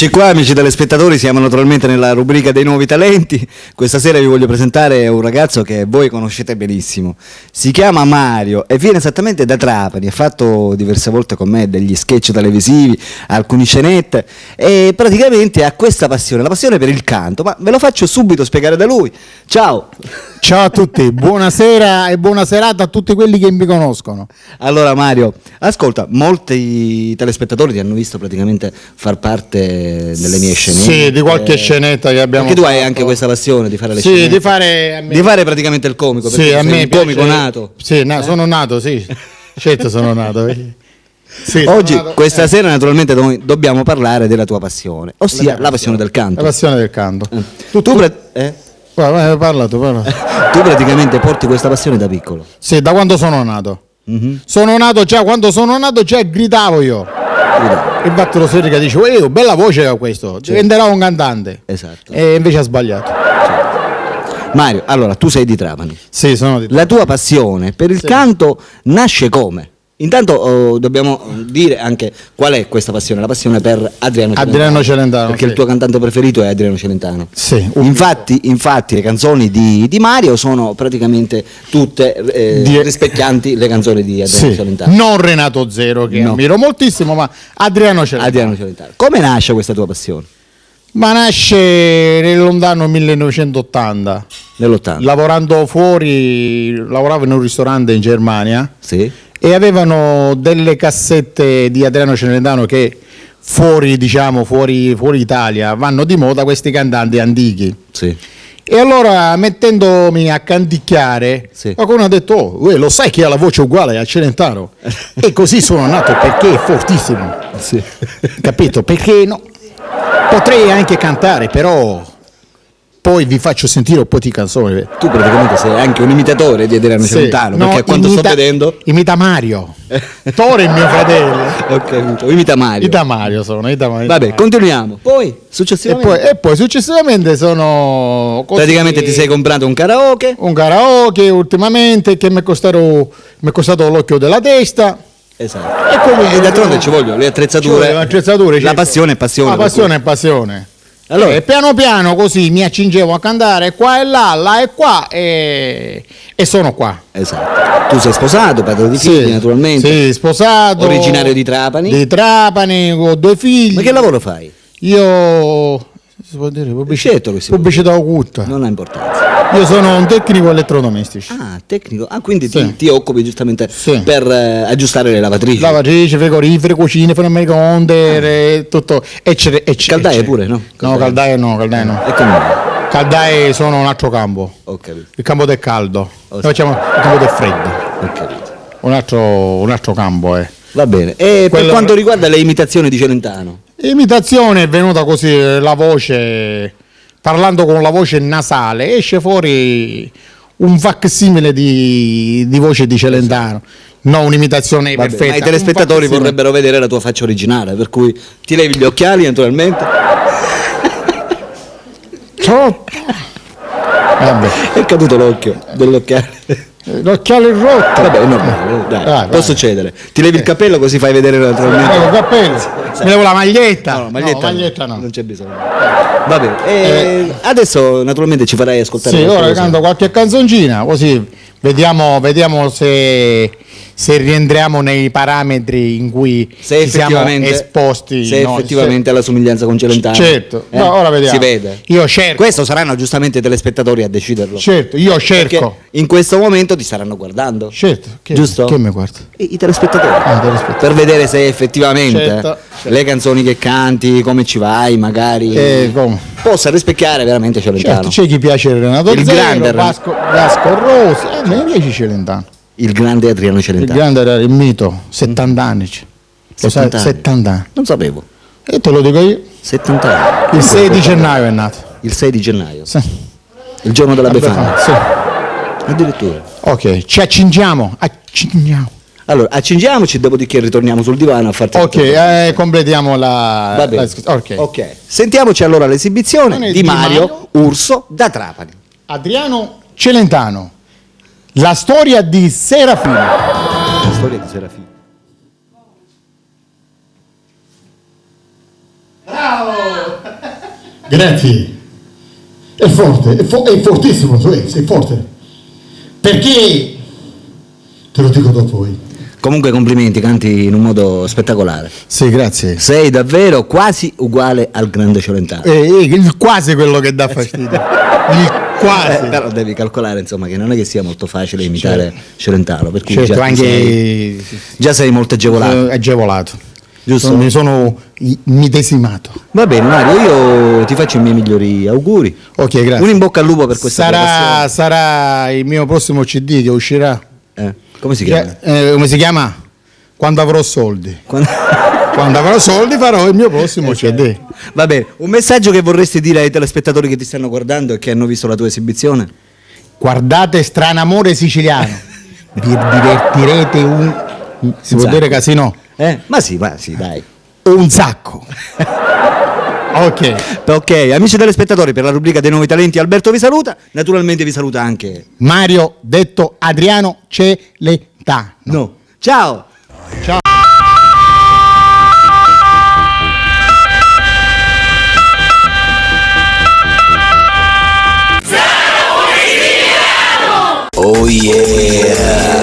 Eccoci qua, amici telespettatori, siamo naturalmente nella rubrica dei nuovi talenti. Questa sera vi voglio presentare un ragazzo che voi conoscete benissimo. Si chiama Mario e viene esattamente da Trapani, ha fatto diverse volte con me degli sketch televisivi, alcune scenette e praticamente ha questa passione, la passione per il canto, ma ve lo faccio subito spiegare da lui. Ciao! Ciao a tutti, buonasera e buona serata a tutti quelli che mi conoscono. Allora Mario, ascolta, molti telespettatori ti hanno visto praticamente far parte delle mie scenette. Sì, di qualche scenetta che abbiamo Perché tu hai fatto. anche questa passione di fare le Sì, scenette. di fare Praticamente il comico, perché sì, a sei me un comico piace- nato. Sì, sono nato, sì. Certo sono nato. Sì, sono Oggi, nato- questa sera naturalmente noi dobbiamo parlare della tua passione, ossia la passione del canto. La passione del canto. Tu Parla tu. praticamente porti questa passione da piccolo. Sì, da quando sono nato. Sono nato già, quando sono nato già gridavo io. Il Battolo Serica dice, bella voce ha questo, diventerà un cantante. Esatto. E invece ha sbagliato. Mario, allora tu sei di Trapani. Sì, sono di La tua passione per il canto nasce come? Intanto dobbiamo dire anche qual è questa passione, la passione per Adriano Celentano. Perché sì. il tuo cantante preferito è Adriano Celentano. Sì. Infatti le canzoni di Mario sono praticamente tutte rispecchianti le canzoni di Adriano Celentano. Non Renato Zero, che ammiro moltissimo, ma Adriano Celentano. Come nasce questa tua passione? Ma nasce nel lontano 1980. Nell'80. Lavoravo in un ristorante in Germania. Sì. E avevano delle cassette di Adriano Celentano che fuori Italia vanno di moda, questi cantanti antichi. Sì. E allora mettendomi a canticchiare, qualcuno ha detto, lo sai che ha la voce uguale a Celentano? E così sono nato, perché è fortissimo. Sì. Capito? Perché no? Potrei anche cantare, però poi vi faccio sentire un po' di canzoni. Tu praticamente sei anche un imitatore di Adriano Celentano, perché a quanto sto vedendo imita Mario. Tore è il mio fratello. Ok, imita Mario. Vabbè, continuiamo. Poi successivamente e poi successivamente sono così, praticamente ti sei comprato un karaoke ultimamente che mi è costato l'occhio della testa. Esatto. E d'altronde ci vogliono le attrezzature. La passione è passione. La passione è passione. Allora, piano piano così mi accingevo a cantare qua e là e qua e sono qua. Esatto. Tu sei sposato, padre di figli, naturalmente. Sì, sposato. Originario di Trapani. Ho 2 figli. Ma che lavoro fai? Io si può dire pubblicità occulta. Non ha importanza. Io sono un tecnico elettrodomestici. Ah, tecnico. Ah, quindi ti occupi giustamente per aggiustare le lavatrici. Lavatrici, frigoriferi, cucine, forno microonde, tutto, eccetera. Caldaie pure, no? No, caldaie no. E come? Caldaie sono un altro campo. Ok. Il campo del caldo. Noi facciamo il campo del freddo. Ok. Un altro campo, Va bene. E per quanto riguarda le imitazioni di Celentano? Imitazione è venuta così, la voce, parlando con la voce nasale, esce fuori un facsimile di voce di Celentano. No, un'imitazione perfetta. Ma i telespettatori vorrebbero vedere la tua faccia originale, per cui ti levi gli occhiali naturalmente. Vabbè. È caduto l'occhio dell'occhiale. L'occhiale rotto. Vabbè, è normale, dai, può succedere. Ti levi il cappello così fai vedere naturalmente. Il cappello. Mi levo la maglietta. No, maglietta no. Non c'è bisogno. Va bene. Adesso naturalmente ci farai ascoltare. Sì, ora canto qualche canzoncina, così vediamo se rientriamo nei parametri in cui ci siamo esposti. Se effettivamente ha la somiglianza con Celentano. Certo, no, ora vediamo. Si vede. Io cerco. Questo saranno giustamente i telespettatori a deciderlo. Certo, io cerco. Perché in questo momento ti staranno guardando. Certo. Giusto? Che mi guarda? I telespettatori. Per vedere se effettivamente le canzoni che canti, come ci vai, magari possa rispecchiare veramente Celentano. Certo, c'è chi piace Renato il Zero, grande Vasco Rossi, a me piace Celentano. Il grande Adriano Celentano. Il grande era il mito, 70 anni. Lo sai, 70 anni. Non sapevo. E te lo dico io. 70 anni. Il 6 di gennaio è nato. Il 6 di gennaio? Sì. Il giorno della Befana? Sì. Addirittura. Ok, ci accingiamo. Allora, accingiamoci, dopodiché ritorniamo sul divano a farti. Ok, completiamo la. Va bene. Ok. Sentiamoci allora l'esibizione di Mario Urso da Trapani. Adriano Celentano. La storia di Serafino. La storia di Serafino. Bravo! Grazie. È forte, è fortissimo, sei forte. Perché? Te lo dico dopo poi. Comunque complimenti, canti in un modo spettacolare. Sì, grazie. Sei davvero quasi uguale al grande Celentano. Il quasi quello che dà fastidio. Il quasi. Però devi calcolare insomma che non è che sia molto facile imitare Celentano, per cui Certo, già, anche già sei molto agevolato. agevolato. Giusto? Mi sono medesimato. Va bene Mario, io ti faccio i miei migliori auguri. Ok, grazie. Un in bocca al lupo per questa passione. Sarà il mio prossimo CD che uscirà. Come si chiama? Come si chiama? Quando avrò soldi. Quando- Quando avrò soldi farò il mio prossimo CD. Va bene, un messaggio che vorresti dire ai telespettatori che ti stanno guardando e che hanno visto la tua esibizione? Guardate Stranamore siciliano. Vi divertirete si può sacco. dire casino? Ma sì, dai. Un sacco. Ok. Ok, amici telespettatori, per la rubrica dei nuovi talenti Alberto vi saluta, naturalmente vi saluta anche... Mario detto Adriano Celentano. No. Ciao! Ciao. Oh yeah!